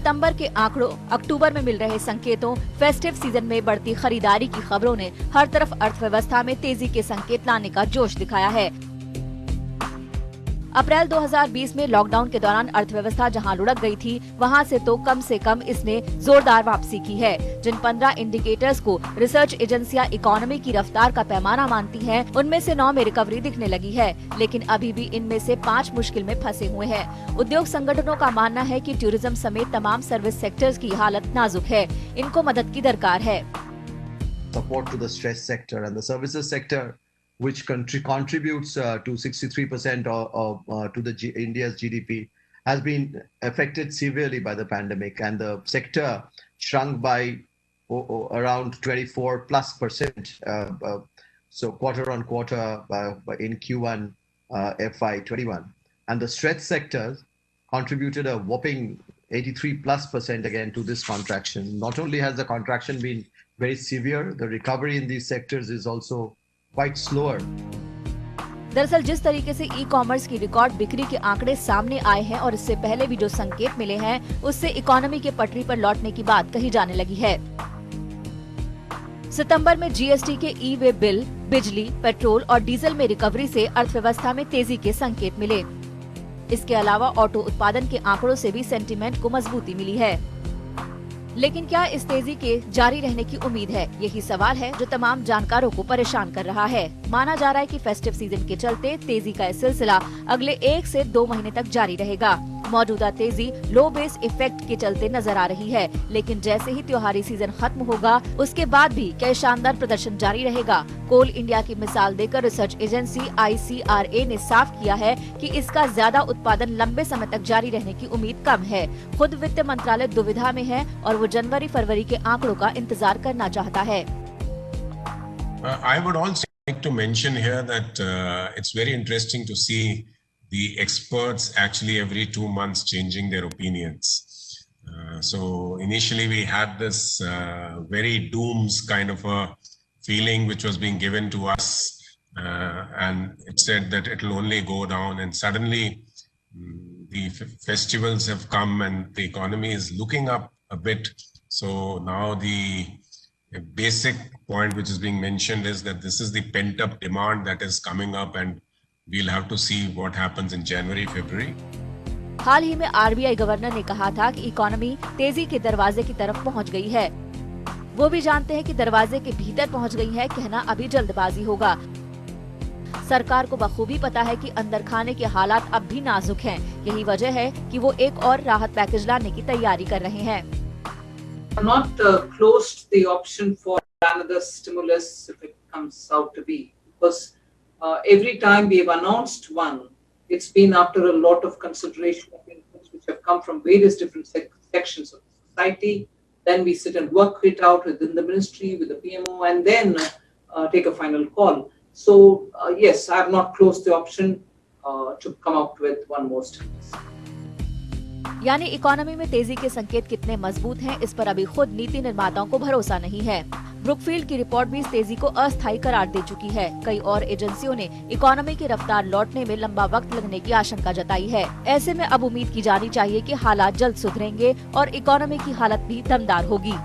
सितंबर के आंकड़ों, अक्टूबर में मिल रहे संकेतों, फेस्टिव सीजन में बढ़ती खरीदारी की खबरों ने हर तरफ अर्थव्यवस्था में तेजी के संकेत लाने का जोश दिखाया है। अप्रैल 2020 में लॉकडाउन के दौरान अर्थव्यवस्था जहां लुढ़क गई थी, वहां से तो कम से कम इसने जोरदार वापसी की है। जिन 15 इंडिकेटर्स को रिसर्च एजेंसियां इकोनॉमी की रफ्तार का पैमाना मानती हैं, उनमें से 9 में रिकवरी दिखने लगी है, लेकिन अभी भी इनमें से 5 मुश्किल में फंसे हुए हैं। उद्योग संगठनों का मानना है कि टूरिज्म समेत तमाम सर्विस सेक्टर्स की हालत नाजुक है, इनको मदद की दरकार है। Support to the stress sector and the services sector, which contributes to 63% to India's GDP, has been affected severely by the pandemic, and the sector shrunk by around 24+%. So quarter on quarter in Q1 FY21, and the stretch sectors contributed a whopping 83+% again to this contraction. Not only has the contraction been very severe, the recovery in these sectors is also quite slower. दरअसल जिस तरीके से e commerce की record बिक्री के आंकड़े सामने आए हैं और इससे पहले भी जो संकेत मिले हैं, उससे इकोनॉमी के पटरी पर लौटने की बात कही जाने लगी है। सितंबर में जीएसटी के ई वे बिल, बिजली, पेट्रोल और डीजल में रिकवरी से अर्थव्यवस्था में तेजी के संकेत मिले। इसके अलावा ऑटो उत्पादन के आंकड़ों से भी सेंटीमेंट को मजबूती मिली है। लेकिन क्या इस तेजी के जारी रहने की उम्मीद है? यही सवाल है जो तमाम जानकारों को परेशान कर रहा है। माना जा रहा है कि फेस्टिव सीजन के चलते तेजी का यह सिलसिला अगले 1 से 2 महीने तक जारी रहेगा। मौजूदा तेजी लो बेस इफेक्ट के चलते नजर आ रही है, लेकिन जैसे ही त्योहारी सीजन खत्म होगा, उसके बाद भी क्या शानदार प्रदर्शन जारी रहेगा? कोल इंडिया की मिसाल देकर रिसर्च एजेंसी ICRA ने साफ किया है कि इसका ज्यादा उत्पादन लंबे समय तक जारी रहने की उम्मीद कम है। खुद वित्त मंत्रालय दुविधा में है और वो जनवरी-फरवरी के आंकड़ों का इंतजार करना चाहता है। I would also like to mention here that it's very interesting to see the experts actually every 2 months changing their opinions. So initially we had this very dooms kind of a feeling which was being given to us, and it said that it will only go down, and suddenly the festivals have come and the economy is looking up a bit. So now the basic point which is being mentioned is that this is the pent up demand that is coming up, and we'll have to see what happens in January, February. हाल ही में RBI governor ने कहा था कि economy तेजी के दरवाजे की तरफ पहुंच गई है। वो भी जानते हैं कि दरवाजे के भीतर पहुंच गई है, कहना अभी जल्दबाजी होगा। सरकार को बखूबी पता है कि अंदर खाने के हालात अब भी नाजुक हैं। यही वजह है कि वो एक और राहत पैकेज लाने की तैयारी कर रहे हैं। Not closed the option for another stimulus if it comes out to be, because every time we have announced one, it's been after a lot of consideration of inputs which have come from various different sections of society. Then we sit and work it out within the ministry, with the PMO, and then take a final call. So yes, I have not closed the option to come up with one more stimulus. यानी economy में तेजी के संकेत कितने मजबूत हैं, इस पर अभी खुद नीति निर्माताओं को भरोसा नहीं है। ब्रुकफील्ड की रिपोर्ट भी इस तेजी को अस्थायी करार दे चुकी है। कई और एजेंसियों ने इकोनॉमी की रफ्तार लौटने में लंबा वक्त लगने की आशंका जताई है। ऐसे में अब उम्मीद की जानी चाहिए कि हालात जल्द सुधरेंगे और इकोनॉमी की हालत भी दमदार होगी।